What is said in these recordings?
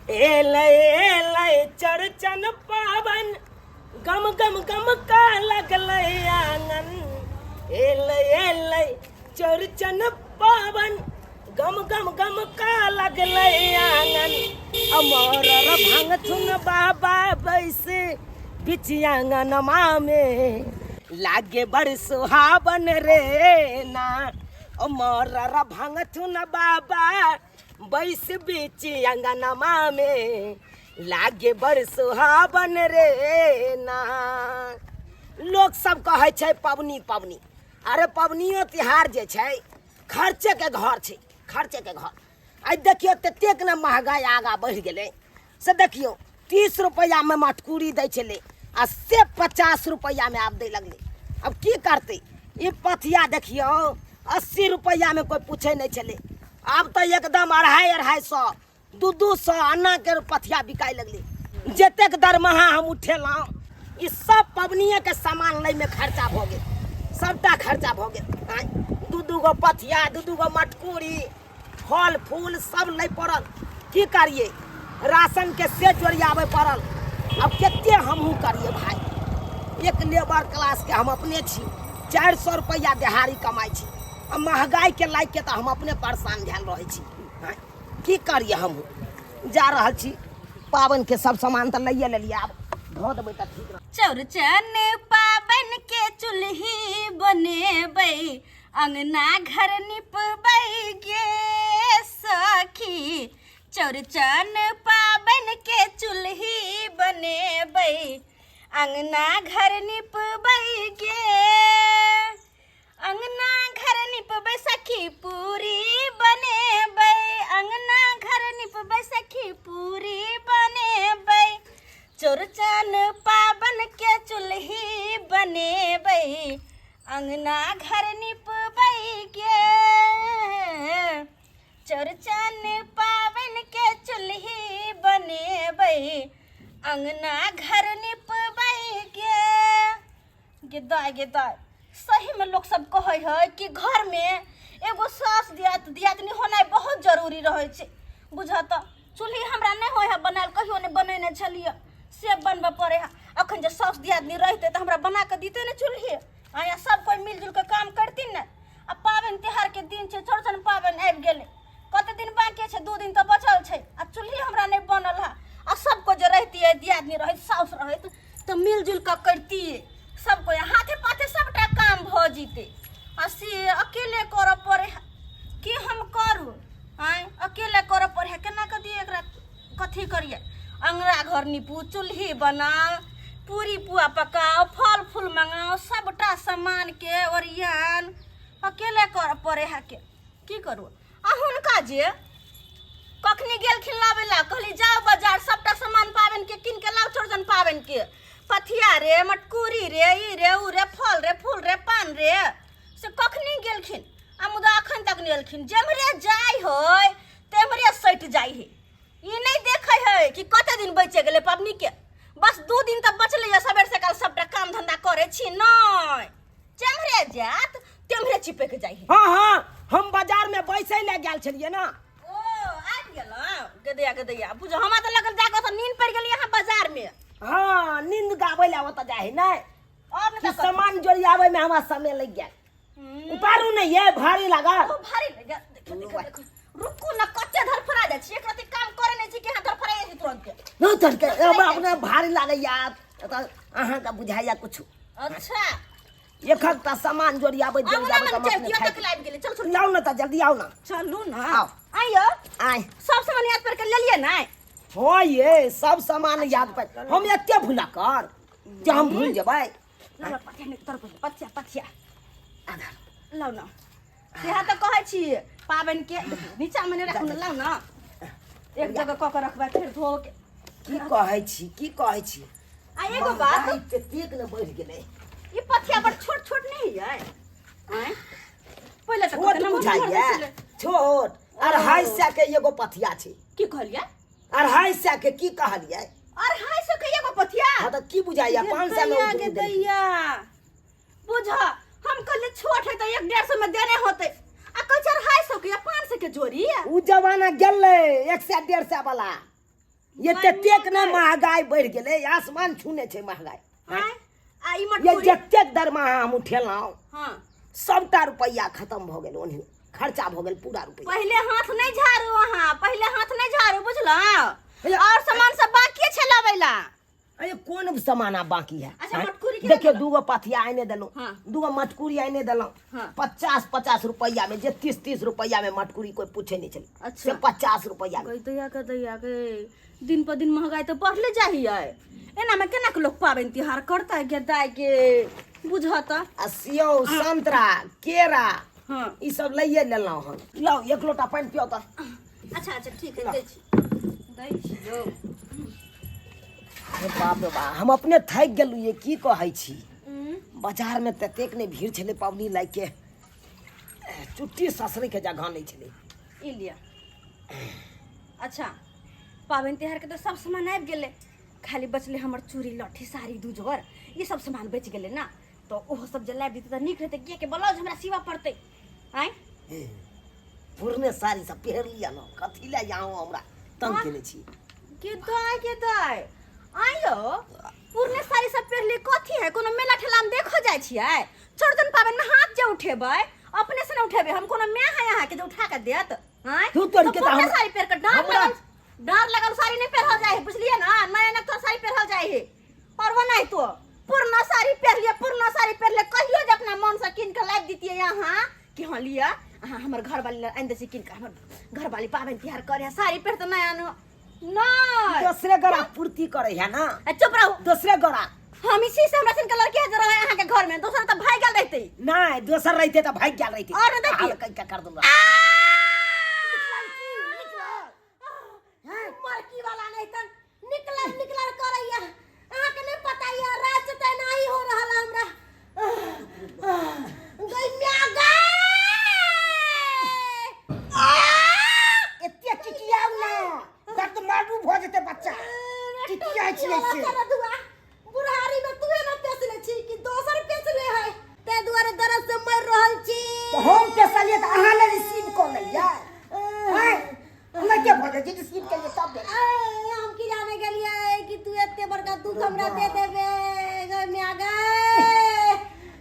एलै चरचन पावन गम गम गम का लगलै आंगन। एलै चरचन पावन गम गम गम का लगलै आंगन। अमर भांग थुन बाबा बैसे बिच आंगनमा में लागे बड़ सुहावन रे ना। अमर भांग थुन बाबा बैस बीच अंगनमा में लागे बड़ सुहावन रे ना। लोग सब कहे छै पबनी पबनी, अरे पबनियो तिहार जे छै खर्चे के घर छै, खर्चे के घर। आई देखियो ततेक न महंगाई आगा बढ़ गेलै से देखियो 30 रुपया में मटकूरी दै छलै आ से 50 रुपया में आब दै लगलै। अब की करतै? ई पथिया देखियो 80 रुपया में कोई पूछे नहीं छलै, अब तो एकदम 250-250 200 अन्ना के पथिया बिकाय लगले। जतेक दरमाहा हम उठेलहुँ ई सब पबनिये के सामान लै में खर्चा भ गेल, सबटा खर्चा भ गेल। 2-2 गो पथिया 2-2 गो मटकूरी फल फूल सब लै पड़ल। की करिए? राशन के से जोड़ियाबे पड़ल। अब केते हमहूँ करिए भाई? एक लेबर क्लास के हम अपने छी, 400 रुपया दिहाड़ी कमाई छी। अब महंगाई के लाइक के तो हम अपने परेशान भेल रहे छी। की करिए? हम जा रहल छी, पावन के सब सामान तो लइए लेलिए, आब धो देबै त ठीक रह। चौरचन पावन के चुल्ही बनेबै, अंगना घर निपबै गे सखी। चौरचन पावन के चुल्ही बनेबै, अंगना घर निपबै गे। अंगना घर निपबै सखी पूरी बनेबै, अंगना घर निपबै सखी पूरी बनेबै। चौरचन पावन के चुल्ही बनेबै, अंगना घर निपबै गे। चौरचन पावन के चुल्ही बनेबै, अंगना घर निपबै गे। गे दाय सही में लोग सब कहे है कि घर में एगो सास दियातनी होनाइ बहुत जरूरी रहे छै। बुझत चूल्ही हमरा नहीं होय है बनाल, कहियो नहीं बनेने छलिए, से बनबे पड़े है। अखन जे सास दियातनी रहते तो हमरा बना के दीते ने चूल्ही, आया सब कोई मिलजुल के काम करती ने। अब पावन त्योहार के दिन छै, चौरचन पावन आबि गेलै, कते दिन बाकी छै? 2 दिन तो बचल छै। आ चूल्ही हमरा नहीं बनल है। आ सबको जो रहती है दियातनी रहे सास रहे तो मिलजुल के करती, सबको हाथे पाथे सबटा काम भ जीते। से अकेले कर पड़े है कि हम करू? अकेले कर पड़े है, केना कर दिए एकरा? कथी करिए? अंगना घर निपू, चूल्ही बनाओ, पूरी पुआ पकाओ, फल फूल मंगाओ, सबटा सामान के ओरियान अकेले कर पड़े है के की करू? हुनका जे कखनी गेलखिन लाबे ला, कहली जाओ बाजार सबटा सामान पावन के किन के लाओ। चौरचन पावन के पथिया रे, मटकूरी रे, ई रे उ रे, फल रे फूल रे, पान रे, से कखनी गेलखिन आ मुदा अखन तक नहीं एलखिन। जेमरे जाय है तेमरे सट जाय है। ई नहीं देखे है कि कते दिन बचे गेले पबनी के। बस 2 दिन तक बचले है, सबेर से काल सबटा काम धंधा करे छी नहीं। जेमरे जात तेमरे चिपे के जाय है। हाँ हम बाजार में बैसे ले गेल छलिए ना। ओ आबि गेल गदैया बुझो हमरा तो लगल जाके तो नींद पड़ गेल यहाँ बाजार में। हाँ नींद गावे ला होता जाए नहीं, और कि सामान जोड़ियावे में हमारा समय लग गया। उतारू नहीं है, भारी लगा। ओ भारी लगा। देखो रुकू ना, कच्चे धरफरा जाय छी, एक रति काम करे नहीं छी कि हां धरफरा जाय छी तुरंत के। न तड़के अब अपने भारी लागे यार, त अहां का बुझाइया कुछ। अच्छा एक हफ्ता सामान जोड़ियावे जल जावे का मतलब ये तक लाइव गेले। चल लाओ ना त जल्दी आओ ना। चलू ना, आओ आइयो आए। सब सामान याद पर के ले लिए ना। हो ये सब सामान याद पर हम एते भूला कर जे हम भूल जेबै। ला पथिया ने तरफ पथिया आधा लाओ ना। यहाँ तो कहे छी पावन के नीचा में ने रखू ना, लाओ ना एक जगह क के रखबा फिर धो के। की कहै छी आ एगो बात तेक न बढ़ गेलै। ये पथिया बड़ छोट छोट नहीं है? पहले तो छोट बुझाइया, छोट 250 के एगो पथिया छै। की कहलिया? 250 के की कहलिए? 250 के एगो पथिया? हां त की बुझाइया 500 में आगे दैया बुझा। हम कहले छोट है तो 150 में देने होते, आ कह 250 के या 500 के जोड़ी। उ जमाना गेलै 100 150 वाला। ये ततेक न महगाई बढ़ गेलै आसमान छूने छै महगाई आय आ ई ये मटकुरी जतेक दरमाहा हम उठेलहुँ हां सबटा रुपैया खत्म भऽ गेल ओनही खर्चा भऽ गेल पूरा रुपैया पहले हाथ नहीं झाड़ू वहाँ पहले हाथ नहीं झाड़ू बुझलो और सामान सब बाकी छै लाबैला अरे कौन सामान आब बाकी है अच्छा, मटकुरी के देखियो दूगो पथिया आने देलहुँ हाँ। दूगो मटकुरी आने देलहुँ हाँ। 50 रुपैया में जे 30 रुपैया में मटकुरी कोई पूछे नहीं चले अच्छा। से 50 रुपैया में कह दैया के दिन पर दिन महंगाई तो बढ़ले जाहिए एना में केना के लोग पाबनि त्योहार करता है दाय के बुझता आ सेव संतरा केरा हां ई सब लइए लेलहुँ हम लाओ एक लोटा पानि पियो तऽ अच्छा ठीक है दै छी लो अरे बाप रे बाप हम अपने थक गेलू ये की कहै छी बाजार में ततेक ने भीड़ छले पावनी लाग के चुट्टी ससुरी के जगह नहीं छले ई लिया अच्छा पाबनि त्योहार के तो सब सामान आबि गेले खाली बचले हमर चूड़ी लठी साड़ी दू जोर ये सब सामान बच गेले ना तो ओहो सब जला दी तो निक रहते के ब्लाउज हमरा सिवा पड़ते आय पुरने साड़ी सब पहर लिया ना कथी ले जाऊं हमरा तंग केने छी के दाय आयो पुरने साड़ी सब पहर ले कथी है कोनो मेला ठेला में देखो जाय छियै चौड़चन पाबनि में हाथ जे उठेबै अपने से न उठेबै हम कोनो मैं है यहाँ के जो उठा के देत हां तू तोड़ के पुरने साड़ी पहर के डार लगल साड़ी नहीं पहरल जाय है बुझलिए ना नया नया तो साड़ी पहरल जाय है और वो नहीं तो पुरना साड़ी पहर ले कहियो जे अपना मन से किन के लाइब दीतिए यहाँ कि हां लिया हां हमर घर वाली आंदे से किन के हमर घर वाली पाबनि त्योहार करे साड़ी पहर तो नया नहीं दूसरे गरा पूर्ति करे है ना चुप रहो दूसरे गरा हम इसी से हमरा सन के लड़के जो रहे यहाँ के घर में दूसरा तो भाग गेल रहते नहीं दूसर रहते तो भाग गेल रहते और देखिए क्या कर दूंगा मरकी वाला नहीं त निकल करैया अहाँ के नहीं पता या रात त नहीं हो रहल हमरा गई म्या गई एते चिचिया ना दर्द मारू भ जेते बच्चा चिचिया छियै से बुढ़ारी में तू ना पेसले छी कि दोसर पेसले है ते दुआरे दर्द से मर रहल छी तो हम पेसलिए त अहाँ ले रिसीव कर लइया हैं हमरा के भ जे रिसीव के लिए तब दे हम की जाने गेलिए कि तू एते बड़का दुख हमरा दे देबे गई म्या गई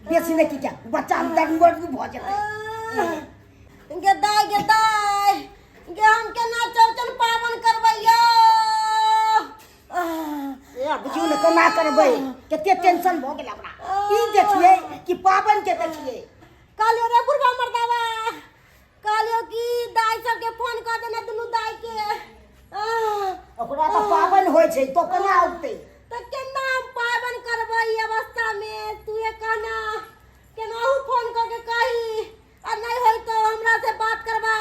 बेसी ने की क्या बच्चा दर्द मारू भ जेते गदाई गे हम केना चौचन पावन करबैयो ए बुझियो ने केना करबै कते टेंशन भ गेल हमरा ई देखिए कि पावन के देखिए कालियो रे बुढ़वा मर्दावा कालियो की दाई सब के फोन कर देना दुनु दाई के ओकरा त पावन होय छै तो केना औते तो केना हम पावन करबै ई अवस्था में तू ये कहना केनाहु फोन करके कही और नहीं होई तो हमरा से बात करबा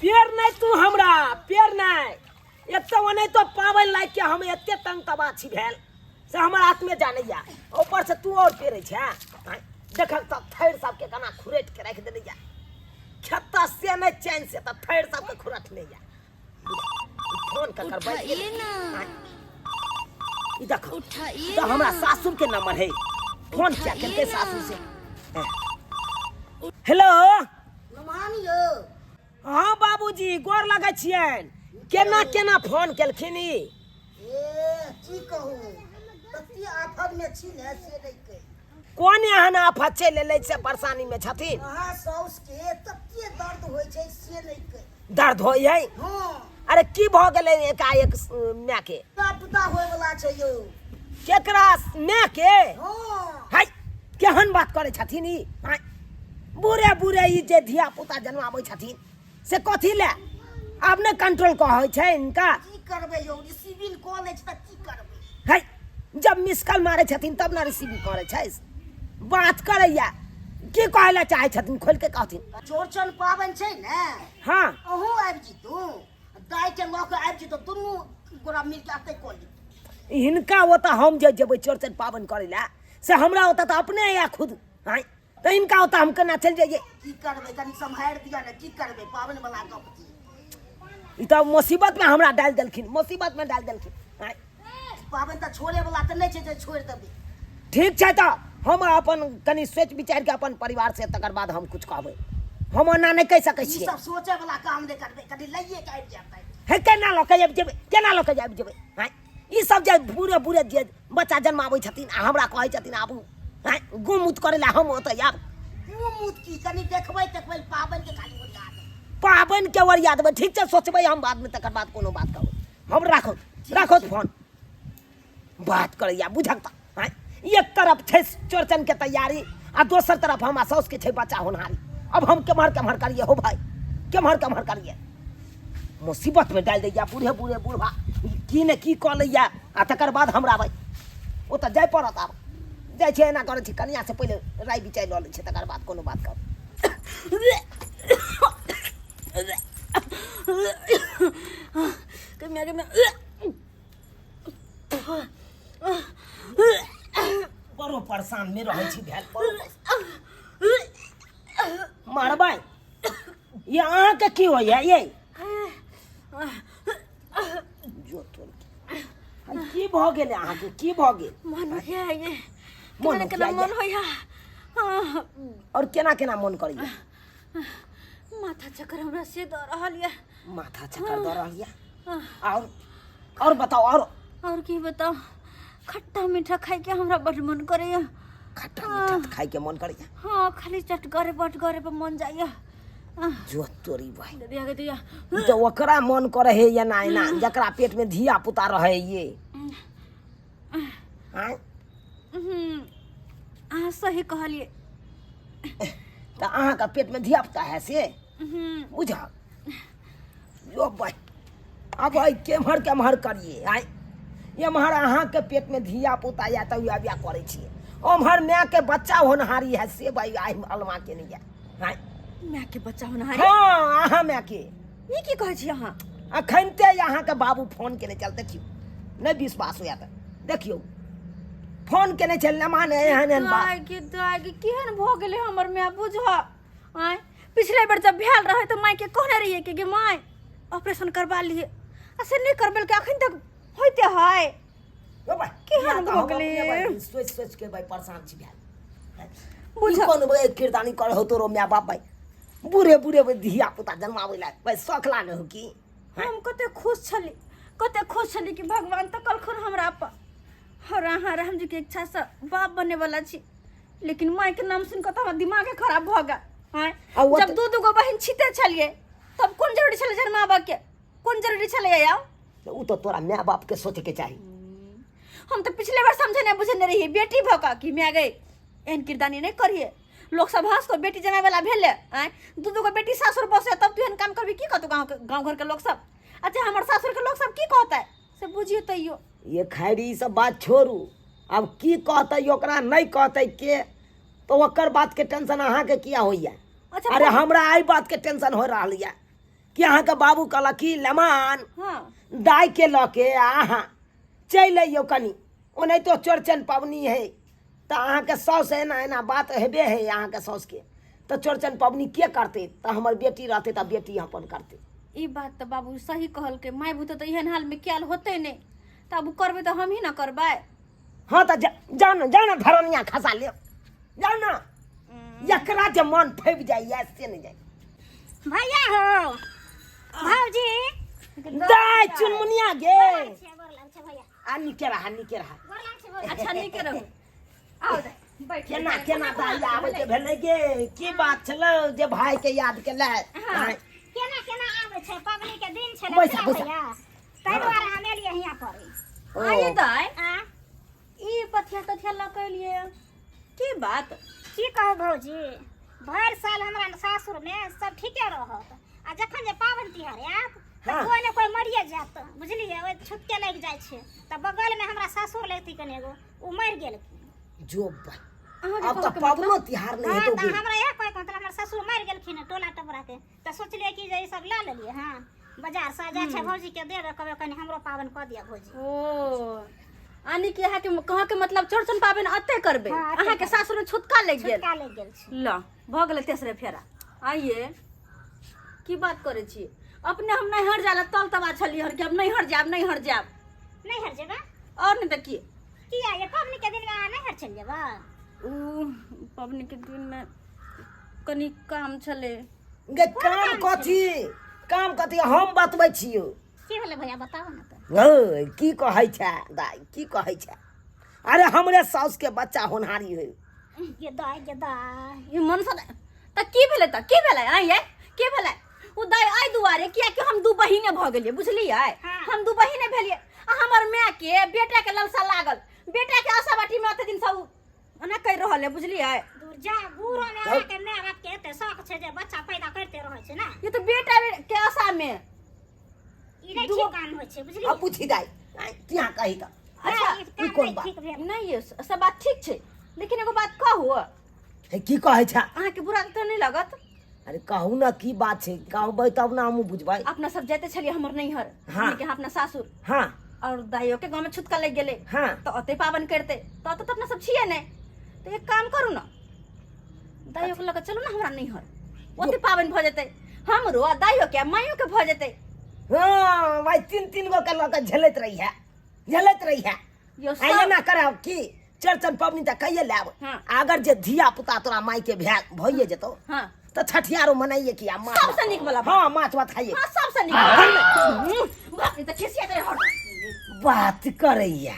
पेड़ नहीं तू हमरा पेड़ नहीं एक तो नहीं तो पावन लाग के हम एते तंग तबा छी भेल से हमर हाथ में जानैया ऊपर से तू और पेरे छै देखल त थैर सब के कना खुरेट के रख देले जा खत्ता से नहीं चैन से त थैर सब के खुरट ले जा फोन कर उठाइए ना ई देखो तो हमरा सासुर के नंबर है फोन किया करते सासुर से हेलो मानियो हाँ बाबूजी गोर लगे छियन केना केना फोन केलखिन ई की कहूँ तती आफत में छी ने से नहीं कही कोन एहन आफत चलि एलै से परेशानी में छथिन अहाँ साउस के तती दर्द होय छै से नहीं कही दर्द होय है हाँ अरे की भ गेलै एकाएक माय के पिता होय वाला छै यो केकरा माय के हाँ हाय केहन बात करे छथिन ई हाय बूढ़े बूढ़े ई जे धिया पुता जन्माबै छथिन से कथी ले आब ने कंट्रोल कहै छै इनका की करबे यो रिसीविंग कॉल छै त की करबे हाय जब मिस कॉल मारे छथिन तब ना रिसीविंग करे छै बात करैया की कहै ला चाहे छथिन खोल के कहथिन चौरचन पावन छै ने हाँ अहू आबि जीतू दाय के लऽ के आबि जीतू दुनू गोरा मिल के आते कॉल हिनका ओतऽ हम जे जेबै चौरचन पावन करे ला से हमरा ओतऽ तऽ अपने या खुद हाय तो इनका होता हम केना चल जाइए की करबे कनी संभाल दिया ने की करबे पावन वाला गप छी ई तो मुसीबत में हमरा डाल देलखिन मुसीबत में डाल देलखिन हाय पावन त छोड़े वाला त नहीं छै जे छोड़ देबे ठीक छै तो हम अपन कनी सोच विचार के अपन परिवार से तकर बाद हम कुछ कहबै हम ओना नहीं कह सकै ई छियै सब सोचे वाला काम नहीं करबे कनी लइए के आबि जाते हे केना लोग के जेबे केना लोग के जेबे हैं ई सब जे बुरे बुरे जे बच्चा जन्माबै छथिन आ हमरा कहै छथिन आबू हैं गुमुत करे ला हम ओतै आब मुत की कनी देखबै पाबन के खाली ओरिया दे पाबन के ओरिया देबै ठीक छै सोचबै हम बाद में तकर बाद कोनो बात कहबै हम राखो फोन बात करैया बुझक त हैं एक तरफ छै चौरचन के तैयारी आ दोसर तरफ हमरा साउस के छै बच्चा होनहारी अब हम केम्हर करिए हो भाई केम्हर करिए मुसीबत में डाल दैया बूढ़े बूढ़ा की ने की कऽ लैया आ तकर बाद हमरा भाई ओ तऽ जाय पड़त आब जाइ छै एना करै छी कनिया से पहिले राय बिचार लऽ लै छै तकर बाद कोनो बात कर बड़ो परेशान में रहै छी भेल मारबै ये अहाँके की होइया ये जो तोर की भऽ गेल अहाँके की भऽ गेल मन होइया ये मन केना मन होइया और केना मन करैया माथा चक्कर हमरा से दऽ रहल ये माथा चक्कर दऽ रहल ये और बताओ और की बताओ खट्टा मीठा खाई के हमरा बड़ मन करैया खट्टा मीठा खाई के मन करैया हाँ खाली चटगरे बटगरे पे मन जाइया जो तोरी भाई दिया तो ओकरा मन करे है या ना ना जकरा पेट में धिया पुता रहे ये सही कहलिए तो अहाँ का पेट में धिया पुता है से बुझा जो भाई अब आई केम्हर करिए आई एम्हर अहाँ के पेट में धिया पुता या तो ब्याह करे छिए ओम्हर माय के बच्चा होनहारी है से भाई आई अलमा के नहीं है माय के बच्चा होनहारी हाँ अहाँ माय के ये की कहै छी अहाँ अखनते यहाँ के बाबू फोन केने चल देखियो नहीं विश्वास होया तो देखियो फोन केने चल न माने एहन बात दाई केहन भ गेलै हमर माय बुझ आय पिछले बेर जब भेल रहे तो माय के कहने रहिए कि गे माय ऑपरेशन करवा लिए आ से नहीं करबेल के अखन तक होइते है केहन भ गेलै सोच के भाई परेशान छी भेल बुझ कोन भाई किरदानी कर हो तोरो माय बाप भाई बुरे धिया पुता जन्मावे ला भाई शौक लागे हो की हम कते खुश छली कि भगवान तो कलखुन हमरा पर और अहाँ राम जी के इच्छा से बाप बने वाला छी लेकिन माय के नाम सुन के तो हमर दिमाग खराब भ गेल जब दू गो बहन छिते छलिए तब कोन जरूरी छले जन्माबा के कोन जरूरी छले यार उ तो तोरा माय बाप के सोचे के चाहिए हम तो पिछले बार समझे नहीं बुझे रही बेटी भका कि मैं गई एहन किरदानी नहीं करिए लोग सब हंस को बेटी जमाए वाला भेले आय दू गो बेटी सासुर बसे तब तू एहन काम करबी की कहतु गांव घर के लोग सब अच्छा हमर सासुर के लोग सब की कहता है से बुझियो तइयो ये खैरी सब बात छोड़ू अब की कहते ओकरा नहीं कहते के तो ओकर बात के टेंशन अहाँ के किया होइया अच्छा अरे हमरा आई बात के टेंशन हो रहा है कि अहाँ के बाबू कहला की लमान हां दाई के लके अहाँ चल अइयो कनी ओने तो चौरचन पबनी है तो अहाँ के सौस एना बात हेबे है अहाँ के सौस के तो चौरचन पबनी के करते तो हमर बेटी रहते तो बेटी अपन करते ई बात तो बाबू सही कहल के माय बूते तो एहन हाल में क्याल होते नहीं तब करबे तो हम ही ना करबे हाँ तो जाना धरनिया खसा ले जाना एकरा जे मन फैब जाए ऐसे नहीं जाए भैया हो भौजी दाई चुनमुनिया गे भैया आ निके रहा अच्छा नहीं के रहो आओ दे बैठ केना दाई आवे के भेले गे की बात छलो जे भाई के याद केले केना आवे छै पबनी के दिन छै बैसा ताहि दुआरे हम एलिए हियां पर आइए दाई ई पथिया तथिया लकलिए की बात की कहू भौजी भर साल हमरा सासुर में सब ठीके रहत आ जखन जे पाबन तिहार आयत त कोई ने कोई मरिए जात बुझलिए ओइ छुटके लग जाय छै त बगल में हमरा सासुर लेती कनेगो उ मर गेल जो अब तो पाबनो तिहार नहीं है तो हमरा यह कोई मतलब हमर ससुर मर गेलखिन टोला टपरा के त सोचलिए कि जे ई सब ला लेलिए हां बाजार से जाय छै भौजी के देबे कहबे कनी हमरो पाबन क दिया भौजी ओ आनी के है कि कहा के मतलब चौरचन पाबन अते करबे अहाँ के सासुर में छुटका लग गेल छै ल भ गेल तेसरे फेरा आइए की बात करे छी अपने हम नहीं हट जाला तल तबा छली हर के अब नहीं हट जाब नहीं हट जेबा और नहीं त की किया ये पबनी के दिन में नहीं हट चल जेबा पबनी के दिन में कनी काम छले गे काम कथी हम बतबै छियो की भेलै भैया बताओ ना तो। की कहै छै दाई की कहै छै अरे हमरे साउस के बच्चा होनहारी है ये दाई ई मन से त की भेलै आ ये की भेलै उ दाई आई दुआरे किया कि हम दू बहिने भ गेलिए बुझलियै हाँ। हम दू बहिने भेलिए आ हमर माय के बेटा के ललसा लागल बेटा के आशा बाटी में अते दिन सब ओना कहि रहल है बुझलियै दूर जा बूढ़ो में आके माय बाप के एते शौक छै जे बच्चा पैदा करते रहै छै ना। ये तो बेटा के आशा में ई नहीं ठीक काम होय छै बुझली। अब पूछी दाई क्या कही त अच्छा ई ई काम कोन नहीं बात? ठीक भेल। नहीं ये सब बात ठीक छै लेकिन एगो बात कहू की कहै छै अहाँ के बुरा तो नहीं लगत अरे कहू ना की बात छै कहबै तब ना हम बुझबै अपना सब जाते छलिए हमर नैहर हाँ। के अपना सासुर हाँ और दाइयो के गांव में छुटका लग गेले हाँ तो अते पावन करते तो अपना सब छिए ने तो एक काम करू ना दाइयो के लगे चलू ना हमरा नैहर ओते पावन भ जते हमरो आ दाइयो के माइयो के भ जते हाँ भाई तीन गो के लक झेलैत रही है यो आइए सब ना करब की चरचन पबनी त कहिए लेब हाँ। अगर जे धिया पुता तोरा माई के भइए जेतौ हां तो छठियारो मनाइए कि आ माछ सबसे निक वाला हाँ माछ भात खाइए हां सबसे निक बाप रे त खिसिया करे हट बात करैया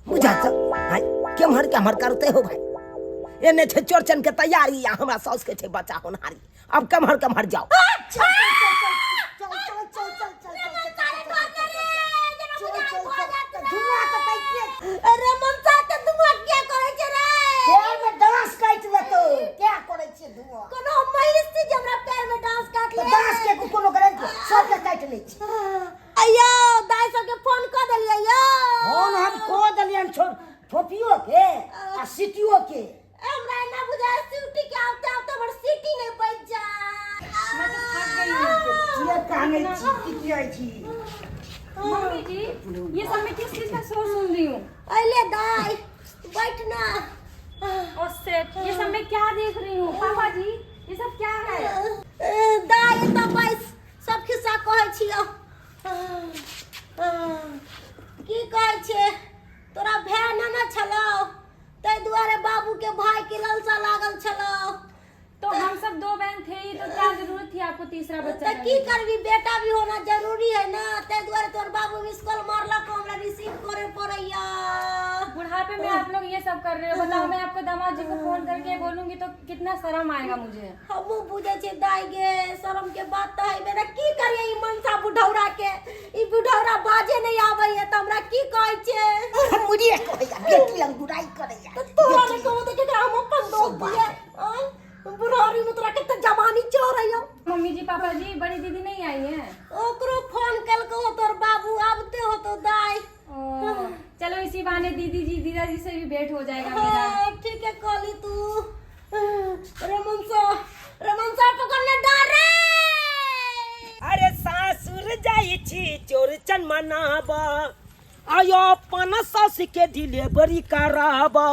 बुझा छ हाय केम्हर करते हो भाई एने छै चौरचन के तैयारी या हमरा साउस के छै बच्चा होनहारी अब केम्हर जाओ अरे ममता त धुआं क्या करे छै रे पैर में डांस काट लेतो क्या करे छी धुआ कोनो महिस थी हमरा पैर में डांस काट ले डांस के कोनो करे सब के काट ले छी अयो दाई सब के फोन क देलिए यो फोन हम को दलियन छोटियो के आ सिटियो के हमरा ना बुझा सिटी के आवते बड़ सिटी नहीं बच जा मैं तो थक गई ये काने छी की आई छी मम्मी जी ये सब मैं किस चीज का शोर सुन रही हूँ अले दाई बैठ ना और सेट ये सब मैं क्या देख रही हूँ पापा जी ये सब क्या है दाई त बस सब खिस्सा कहै छियो की कहै छे तोरा भाय ना छलो तै दुआरे बाबू के भाई के ललसा लागल छलो तो हम सब दो बहन थे ही तो क्या जरूरत थी आपको तीसरा बच्चा त की करबी बेटा भी होना जरूरी है ना तै दुआरे तोर बाबू मिस कॉल मारलक हमरा रिसीव करे पड़ैया बुढ़ापे में आप लोग ये सब कर रहे हो बताओ मैं आपको दामाद जी को फोन करके बोलूंगी तो कितना शर्म आएगा मुझे हमू बुझे छे दाई गे शर्म के बात त है मेरा की करिए ई मनसा बुढ़ौरा के ई बुढ़ौरा बाजे नहीं आवे है त हमरा की कहै छे मुझे कहैया बेटी लग बुराई करैया तो तोरा ने कहू त केकरा हम अपन दोस्त दिए बुढ़ारी में तोरा कितना जवानी चोर है मम्मी जी पापा जी बड़ी दीदी नहीं आई है ओकरो फोन कल को तोर बाबू आबते हो तो दाई चलो इसी बहाने दीदी जी दीदा जी से भी भेंट हो जाएगा मेरा ठीक है कली तू रमन सा पकड़ने डर रे अरे सासुर जाई छी चौरचन मनाबा आयो अपन सास के डिलीवरी कराबा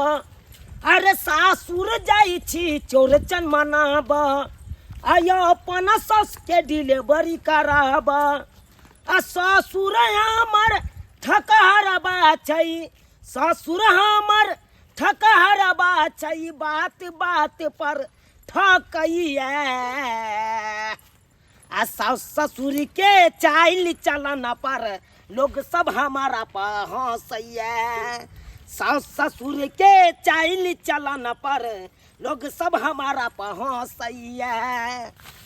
अरे सासुर जाई छी चौरचन मनाबा आयो अपन सास के डिलीवरी कराबा आ ससुर हमर ठकहरबा छै ससुर हमर ठकहरबा छै बात पर ठकैया आ सास ससुर के चाइल चलन पर लोग सब हमारा पर हंसैया सास ससुर के चाइल चलन पर लोग सब हमारा पर हंसैया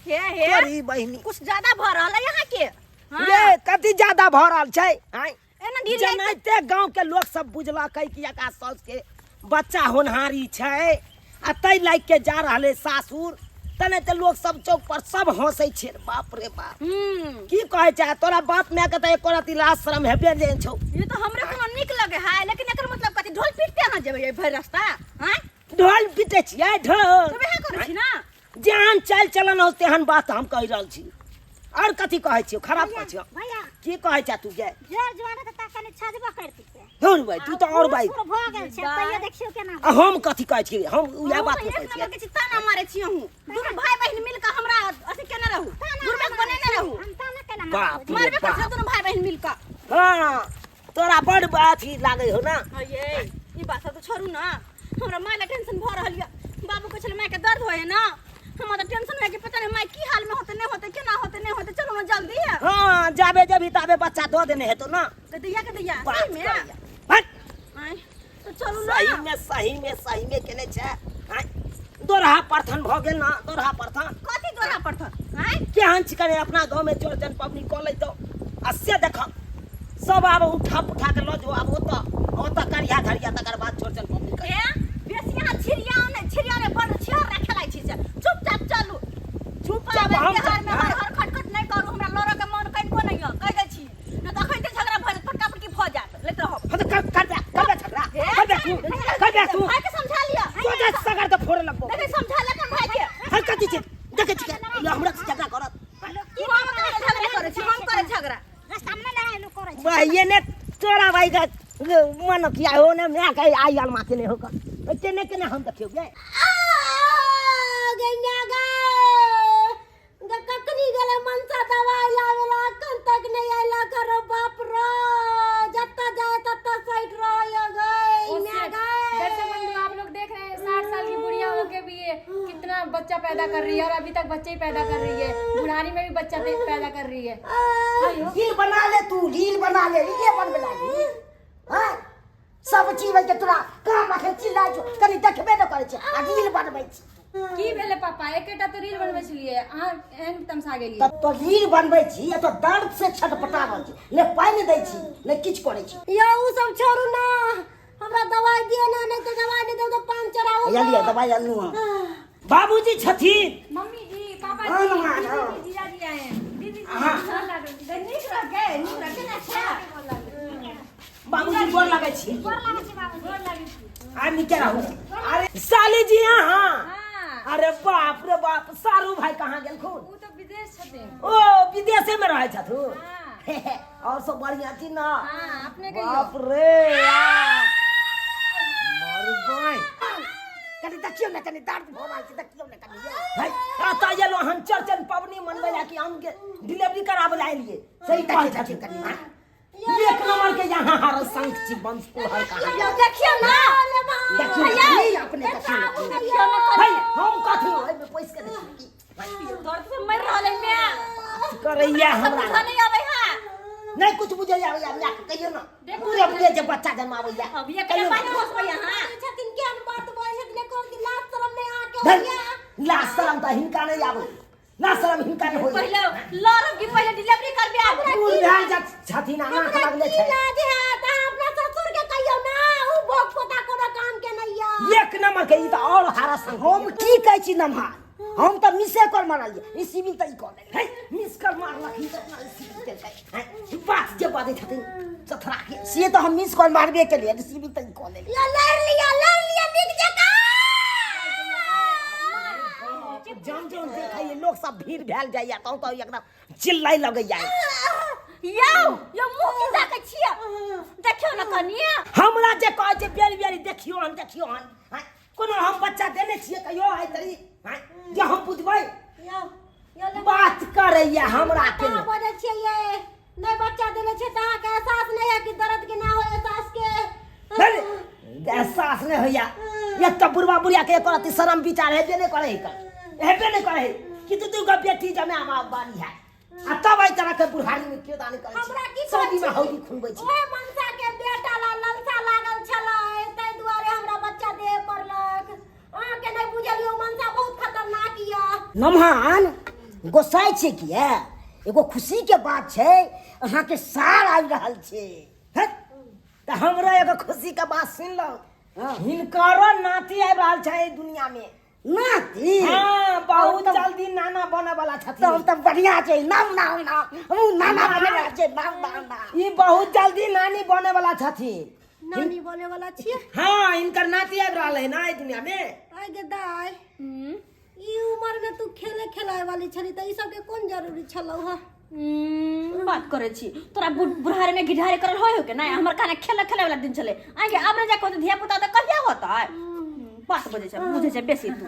हे तोरी बहिनी कुछ ज्यादा भ रहल है यहाँ के ये कति ज्यादा भ रहल छै आय एना ढील जनैते गांव के लोग सब बुझलकै कि एका सास के बच्चा होनहारी छै आ तै लाग के जा रहले सासुर तने ते लोग सब चौक पर सब हंसै छै बाप रे बाप की कहै छै तोरा बाप माय के त एको रति लाज शरम हेबे नै छौ ये तो हमरे को निक लगे है लेकिन एकर मतलब कथि ढोल पीटते ना जेबै भर रास्ता हैं ढोल पीटे छियै ढोल तबे है करै छी ना जेहन चाल चलन हो तेहन बात हम कहि रहल छी और कथि कहै छियै खराब कहै छियै भैया की कहै छै तू गे जोर जवान त कने छजबा करती के धुर भाई तू तो और भाई भ गेल छै तैयो देखियो केना हम कथि कहै छियै हम उहे बात एक कहै छियै नंबर के छी ताना मारे छी हूं दुनु भाई बहिन मिल के हमरा अथि केने रहू दुर्बेक बनेने रहू हम ताना केना बाप रे मारबे बाप। कर दुनु भाई बहिन मिल के हाँ तोरा बड़ अथी लागे हो ना ये ई बात तो छोड़ू ना हमरा माय ला टेंशन भ रहल या बाबू के छले माय के दर्द होय है ना हम तो टेंशन है कि पता नहीं माई की हाल में होते नहीं होते केना होते नहीं होते। चलो ना जल्दी है। हाँ जाबे जब ताबे बच्चा दो देने है तो ना के दैया बात सही में करिया। हट आय तो चलू ना। सही में केने छे आय दोरहा प्रथन भ गेल ना दोरहा प्रथन कथी दोरा पड़थन आय केहन छिकने अपना गांव में चौरचन पबनी क लै तो अस्य देख सब आब उठा के लो जो आब ओत करिया घरिया तकर बाद चौरचन पबनी कर ए बेसिया छिरिया ने बड़ छिया रखेलाई छी से चुपचाप चलू। चुपचाप हम हम बिहार में हर खटखट नहीं करू। हमरा लड़ा के मन कहीं को नहीं कह दै छी न त अखन ते झगड़ा भ जात फटका फटकी भ जात लेत रहो। हत कर दे झगड़ा तू भाई के समझा लिया। तो जा सगर तो फोड़ लगबो देखे समझा ले कन भाई के। हर कथि छे देखे छी ये हमरा से झगड़ा करत की हम झगड़ा करे छी हम करे झगड़ा रास्ता में लड़ाई लोग करे भाई ये ने तोरा भाई का मन किया हो ने मैं कह आई आल माथे ने होकर केने केने हम देखियो गे गैया गे ककनी गले मनसा दवाई लावेला कन तक नहीं आइला करो बाप रो जत्ता जाए तत्ता साइड रहो गई मैं दर्शक बंधु आप लोग देख रहे हैं 60 साल की बुढ़िया होके भी ये कितना बच्चा पैदा कर रही है और अभी तक बच्चे ही पैदा कर रही है। बुढ़ानी में भी बच्चा पैदा कर रही है। रील बना ले तू रील बना ले ये बन बना ली हां सब चीज के तोरा काम रखे चिल्ला जो कनी देखबे न करे छै आ रील बनबै छी की भेले पापा एकेटा तो रील बनबै छलिए अहाँ एहन तमसा गेलिए। तब तो रील बनबै छी तो दर्द से छटपटाबै छी ले पानी दै छी ले किछ करै छी या उ सब छोड़ू ना हमरा दवाई दियो ना नहीं तो दवाई नहीं दो तो पान चढ़ाओ। या लिया दवाई आनू बाबूजी छथिन मम्मी जी पापा हाँ, जी हाँ, हाँ। दीदी जीजा जी आए हैं। दीदी जी हाँ। नीक रखे ना अच्छा। बाबूजी गोर लागै छी गोर लागै छी बाबूजी। गोर लागै छी। आ निके रहू अरे साली जी हां हां अरे बाप रे बाप सारू भाई कहाँ गेलखुन वो तो विदेश छथिन। ओ विदेशे में रहे छथु हां और सब बढ़िया छी ना हां अपने बाप कहियो। रे मारू भाई कनी देखियो न कनी दर्द भोवाल छी देखियो न कनी भाई आता ये लो हम चर्चन पवनी मनबे ला कि हम के डिलीवरी कराबे ला लिए सही कहै छथिन कनी एक नंबर के यहाँ हर संग छी वंश को हर कहा यो देखियो ना देखियो नहीं अपने देखियो भाई हम कथि ओइ में पैसा के देखी दर्द से मर रहले मैं करैया हमरा बुझा नहीं आवे हां नहीं कुछ बुझे आवे या मैं कहियो ना पूरे पूरे जे बच्चा जन्मावे या अब ये के बात होस भैया हां छथिन के बात बोल छथिन को कि लाज शरम में आके हो गया। ला शरम त हिनका नहीं आवे ला शरम हिनका नहीं होई पहले लड़म की पहले डिलीवरी करबे हमरा पूर ध्यान जा छथिन ना लगले छै लाज है त अपना ससुर के कहियो ना उ भोग पोता कोनो काम के नहीं या। एक नंबर के ई त और हारा संग हम की कहै छी नम्हा हम तो मिसे कर मारलिए ई सिविल त ई कर है मिस कर मार लखी त सिविल के बात जे बात छथिन चथरा के से तो हम मिस कर मारबे के लिए सिविल त ई कर ले या लड़ लिया निक जका जम जम देखै ये लोग सब भीड़ भेल जाइया तो एकदम चिल्लाई लगै जाय यो मुंह की जाके छिया देखियो ना कनिया हमरा जे कहै छै बेरी देखियो हन कोनो हम बच्चा देने छियै कहियो आइ तरी जे हम बुझबै यो बात करैया हमरा के कहां बजे छियै ये नहीं बच्चा देले छै त अहाँ के एहसास नहीं है कि दर्द के ना हो एहसास के एहसास नहीं होइया एक तो बुढ़वा बुढ़िया के एक रति शर्म विचार हेबे नहीं करे हेबे नहीं करे कि तू का बेटी जमे मां बारी है आ तब आई तरह के बुढ़ारी में क्यों दान करे हमरा की सदी में हौदी खुनबै छी ओए मनसा के बेटा ला ललसा लागल छलै तै दुआरे हमरा बच्चा दे पड़लक अहाँ के नहीं बुझलियो मनसा बहुत खतरनाक या। नम्हान गोसाई छै कि एगो खुशी के बात छै अहाँ के साल आबि रहल छै त हमरा एगो खुशी के बात सुन लो हिनकरो नाती आबि रहल छै ई दुनिया में नाती हां बहुत जल्दी नाना बने वाला छथिन तो बढ़िया छै नाम हम नाना बने रह छै नाम ई बहुत जल्दी नानी बने वाला छथिन नानी बने वाला छियै। हाँ इनकर नाती आबि रहल है ना ई दुनिया में आइ गे दाई ई उम्र में तू खेले खेलाए वाली छली त ई सब के कोन जरूरी छलौ ह बात करे छी तोरा बुढ़ारे में गिढ़ारे करल होय हो के ना हमर काने खेले खेले वाला दिन चले आगे अब जा को धिया पुता त कहिया होता है बात बजे छ बुझे छ बेसी तू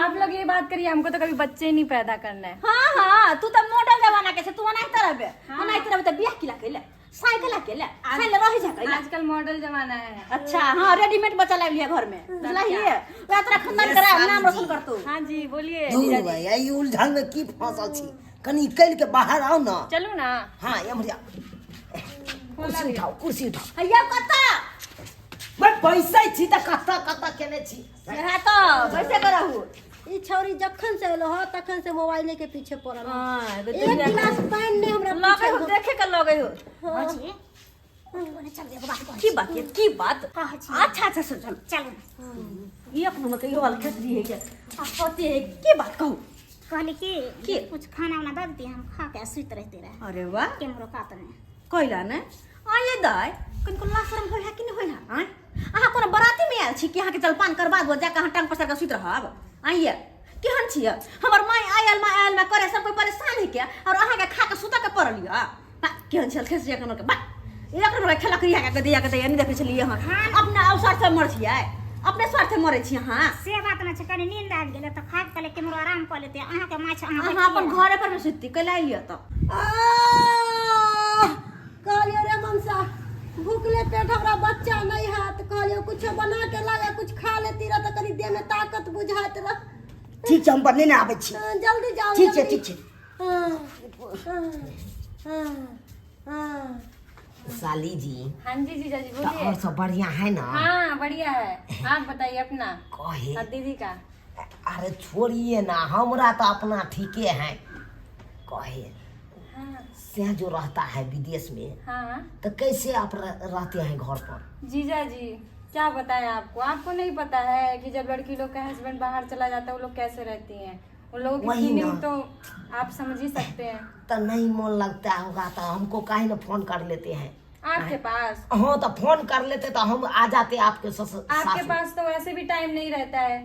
आप लोग ये बात करिए हमको तो कभी बच्चे नहीं पैदा करना है। हां तू त मॉडल जमाना के छ तू अनाई तरह बे अनाई तरह त बियाह किला कैले साइकिल अकेले साइकिल रह जा कैला आजकल मॉडल जमाना है। अच्छा हाँ रेडीमेड बच्चा ला लिया घर में बुझला ही ओकरा तोरा खानदान करा नाम रोशन कर तू हाँ जी बोलिए दूर जीजाजी। भाई आई उलझन में की फंसल छी कनी निकल के बाहर आओ ना। चलू ना। हाँ यमरिया कुर्सी उठाओ हैया कता मैं पैसा छी त कत्ता कत्ता केने छी। यहा तो कैसे करहु ई छौरी जखन से एलो हो तखन से मोबाइल के पीछे पड़ल हो। हां एक गिलास पानी ने हमरा लगे हो देखे के लगे हो भौजी ओने चल एगो बात की बात है की बात कह छी अच्छा अच्छा सुन चलू ये अपना मत यो वाला खेत दी है क्या होते है की बात कहू कहली की? कि कुछ खाना वाना दे देती हम खा के सुत रहते रहे अरे वाह केमरो कात में कोइला ने आये दाय कनको लाशरम होय है कि नहीं होय है आहा कोनो बराती में आयल छी कि अहाँ के जलपान करबा दो जाके अहाँ टांग पसर के सुत रहब आइए केहन छियै हमर माय आयल में करे सब कोई परेशान है क्या और अहाँ के खा के सुता के पड़ लिया केहन छल खेस जाके के बा एक नंबर खेला करिया के दिया के नहीं देखे छलिए हां अपना अवसर से मर छियै अपने स्वार्थ मरे छी हां से बात न छै कनी नींद आबि गेले त खा के केमरो आराम क लेते अहाँ के माछ अहाँ अपन घरे पर में सुती कैला लिया त कहलियो रे मनसा भूखले पेट हमरा बच्चा नहीं हाथ कहलियो कुछ बना के लागे कुछ खा लेती रह त कनी देह में ताकत बुझात रह। ठीक छै हम बने ना आबै छी। जल्दी जाओ ठीक छै ठीक छै। साली जी हाँ जी जीजाजी तो बोलिए। और सब बढ़िया है ना। हाँ बढ़िया है। आप बताइए अपना कहे और दीदी का। अरे छोड़िए ना हमरा तो अपना ठीके है। कहे हाँ से जो रहता है विदेश में हाँ तो कैसे आप रहते हैं घर पर। जीजाजी क्या बताएं आपको, आपको नहीं पता है कि जब लड़की लोग का हस्बैंड बाहर चला जाता है वो लोग कैसे रहती हैं, उन लोगों की वही फीलिंग ना। तो आप समझ ही सकते हैं। तो नहीं मन लगता होगा तो हमको काहे न फोन कर लेते हैं। आपके पास हाँ तो फोन कर लेते तो हम आ जाते आपके आपके सासुर। पास तो वैसे भी टाइम नहीं रहता है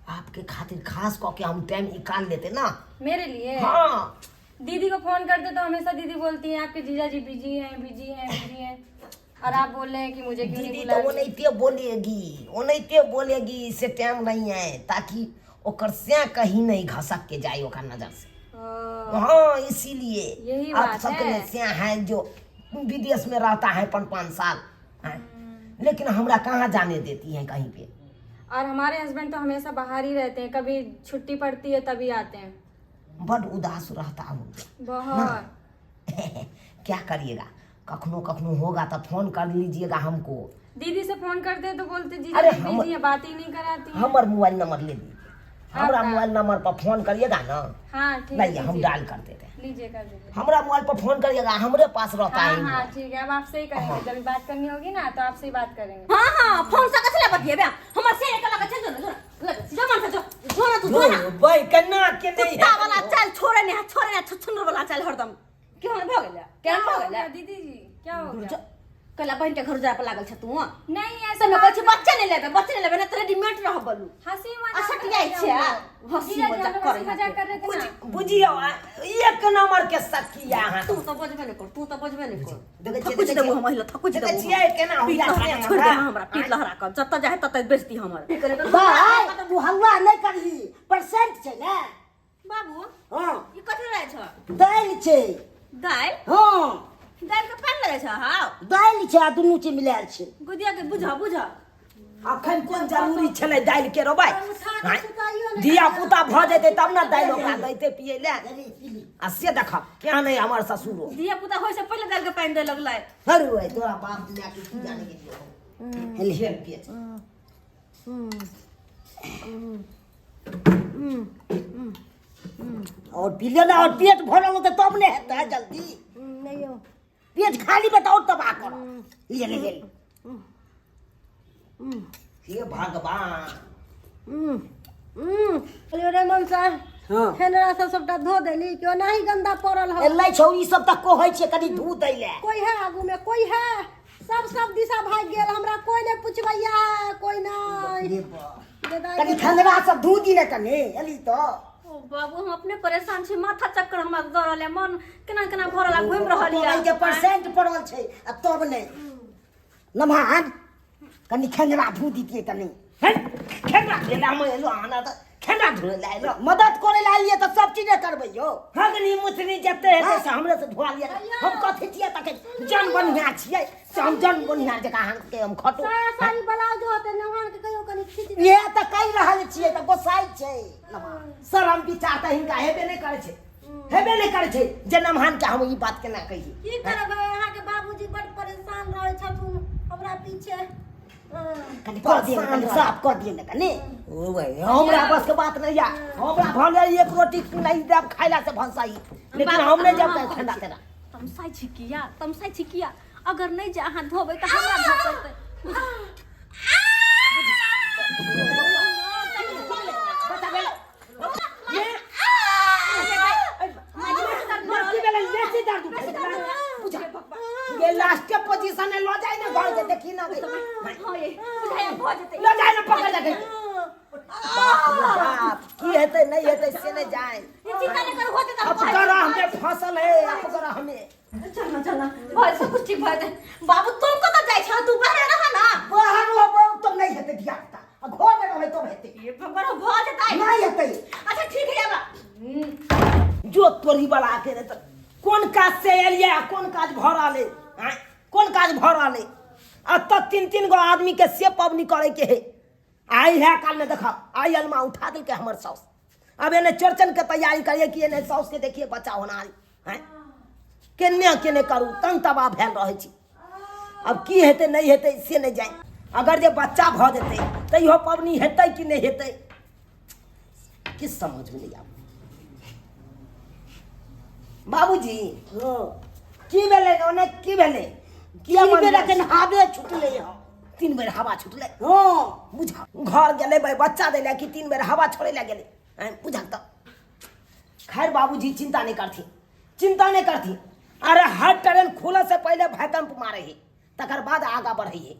आपके खातिर खास करके हम टाइम निकाल लेते ना। मेरे लिए। हाँ दीदी को फोन करते तो हमेशा दीदी बोलती हैं आपके जीजाजी बिजी हैं बिजी हैं बिजी हैं, और आप बोल रहे हैं कि मुझे क्यों नहीं दीदी बुला तो वो रही? नहीं बोलेगी से टाइम नहीं है ताकि ओकर से कहीं नहीं घसक के जाए ओकर नजर से। हाँ इसीलिए यही आप बात सबके है। से हैं जो विदेश में रहता है 5-5 साल हैं। लेकिन हमरा कहाँ जाने देती हैं कहीं पे। और हमारे हस्बैंड तो हमेशा बाहर ही रहते हैं, कभी छुट्टी पड़ती है तभी आते हैं। बड़ उदास रहता हूँ। बहुत। क्या करिएगा कखनो कखनो होगा तो फोन कर लीजिएगा हमको। दीदी से फोन करते हैं तो बोलते जी अरे बिजी है, बात ही नहीं कराती हैं। हमार मोबाइल नंबर ले लीजिए। हमारा आपका? मोबाइल नंबर पर फोन करिएगा ना। हाँ ठीक है लाइए हम लीजिए। डाल कर देते हैं। लीजिए कर दीजिए। हमारा मोबाइल पर फोन करिएगा हमरे पास रहता हाँ है। हाँ ठीक है, अब आपसे ही करेंगे, जब बात करनी होगी ना तो आपसे ही बात करेंगे। हाँ हाँ फोन से कसले बतिए हमर से एक लगा चल जो जो मन से जो ना तू जो ना भाई कन्ना के नहीं कुत्ता वाला चल छोरे ने छुछुंदर वाला चल हरदम क्यों भ गेला क्या केहन भ हो गेला गया दीदी जी, क्या हो गया? कला बहन के घर जाए पर लागल छ तू नहीं ऐसा सब कहै छी बच्चा नहीं लेबे ना रेडीमेड रह बलू हंसी असट मजाक जाय कर छै हंसी रहे हैं हम लोग। जीजाजी, हम लोग हंसी मजाक मजाक कर रहे थे ना। बुझियो एक नंबर के सखिया हां। तू तो बजबे नहीं कर तू तो बजबे नहीं कर देखै छियै, थकुच देखै देबो छियै। हम महिला थकुच देखै देबो छियै केना हो पीठ जाते लहरा हैं छोड़ दे हमरा। हमरा पीठ लहरा कर जत जाए तत बेइज्जती हमर भाई तू हल्ला नहीं करही परसेंट छै ना। बाबू हां ई कथि रहै छ दाल छै। दाल हां दाल के पान लगे छ हां दाल छै आ दुनू चीज मिलायल छै। गुदिया के बुझा अखन कोन जरूरी छलै दाल के रो भाई। धिया पुता भ जेतै तब ना दाल ओकरा दैते पिए ले। आ से देख क्या नहीं हमर ससुरो। दिया पुता होय से पहले दाल के पानी दे लगलै अरे ओए तोरा बाप दुनिया के की जाने गेलियो। हेली हेल पिए छै। और पी ले ना और पेट भरल होते तब ने हेतै जल्दी। नहीं हो पेट खाली बताओ तबाह कर। ले ले ले हे भगवान। कहलियो रे मनसा हां हेनरा सबटा धो देली क्यों नहीं गंदा पड़ल हो। एलै छौरी सब तक कहै छै कनी धू दै ले। कोई है आगू में कोई है सब दिशा भाग गेल हमरा कोई नहीं पूछबैया कोई नहीं कनी खंडरा सब धू दी ने कनी एली तो। ओ बाबू हम अपने परेशान छी माथा चक्कर हमरा दौड़ रहले मन केना केना भरला घुम रहल तोरा के परसेंट पड़ल छै आ तब नहीं नमहान कनी खंडरा धू दीतिए तनी। खंडरा ले ला मैं लो आना त खंडरा धो ले लो मदद करे ला लिए त सब चीज करबै यो। हगनी मुथनी जते है से हमरे से धोआ लिया हम कथि तिया तक जन बढ़िया छियै से हम जन बढ़िया जगह अहाँके हम खटो साया साड़ी ब्लाउज होते नहान के कहियो कनी खींच दे ये तऽ कहि रहल छियै तऽ गोसाई छै शरम विचार तऽ हिनका हेबे नहि करै छै जे नमहान के हम ई बात केना कहिए की करबै अहाँ के बाबूजी बड़ परेशान रहै छथुन हमरा पीछे कनि कह दिए कनि साफ कह दिए ने कनि ओए हमरा बस के बात नहीं या हमरा भले एक रोटी नहीं देब खाइला से भंसाई लेकिन हम नहीं जब ठंडा तेरा तमसाई छिकिया अगर नहीं जा अहाँ धोबै तऽ हमरा धोबै ये लास्ट के पोजीशन में लो जाए ना घर के देखी ना लो जाए ना पकड़ जाके बाप की हेते नहीं हेते से नहीं जाए चिंता नहीं करू होते अब करा हमें फसल है अब करा हमें चलना भाई सब कुछ ठीक भाई बाबू तुम को तो जाय छ तू बाहर रह ना बाहर हो तो नहीं हेते दिया अब घर में रहे तो हेते ये बड़ा भ जता नहीं हेते अच्छा ठीक है बा जो तोरी वाला के रे कौन काज से एलिए कौन काज भरा ले कौन काज भरा ले अब तो 3 गो आदमी के से पवनी करे के है आई है काल में देखा आई अलमा उठा दिल के हमर साउस अब एने चौरचन के तैयारी करिए कि एने साउस के देखिए बच्चा होना है केने करू तंग तबाह भेल रहे छी अब की हेते नहीं हेते से नहीं जाए अगर जे बच्चा भ जेते तैयो पवनी हेते कि नहीं हेते किस समझ में नहीं आब बाबूजी की भेले ओने की भेले किया बेरा के हावे छुटले ह 3 बेर हवा छुटले हां बुझा घर गेले भाई बच्चा देले कि 3 बेर हवा छोड़े ले गेले बुझा त खैर बाबूजी चिंता नहीं करती अरे हर ट्रेन खुले से पहले भूकंप मारे है तकर बाद आगा बढ़े है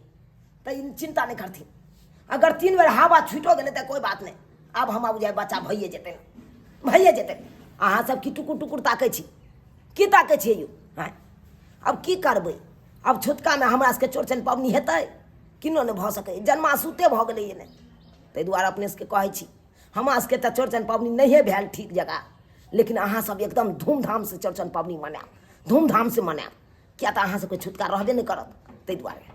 तो चिंता नहीं करती अगर 3 बेर हवा छुटो गेले तो कोई बात नहीं अब हम बुझाए बच्चा भइए जेते अहाँ सब की टुकुर ताकै छी की ताकै छियै यौ अब की करबै अब छुटका में हमरा सबके चौरचन पबनी हेतै किनो नहि भऽ सकै जन्मासूते भऽ गेलै ने ताहि दुआरे अपने सबके कहै छी हमरा सबके तऽ चौरचन पबनी नहिए भेल ठीक जगह लेकिन अहाँ सब एकदम धूमधाम से चौरचन पबनी मनाएब धूमधाम से मनाएब किया तऽ अहाँ सबके छुटका रहबे नहि करत ताहि दुआरे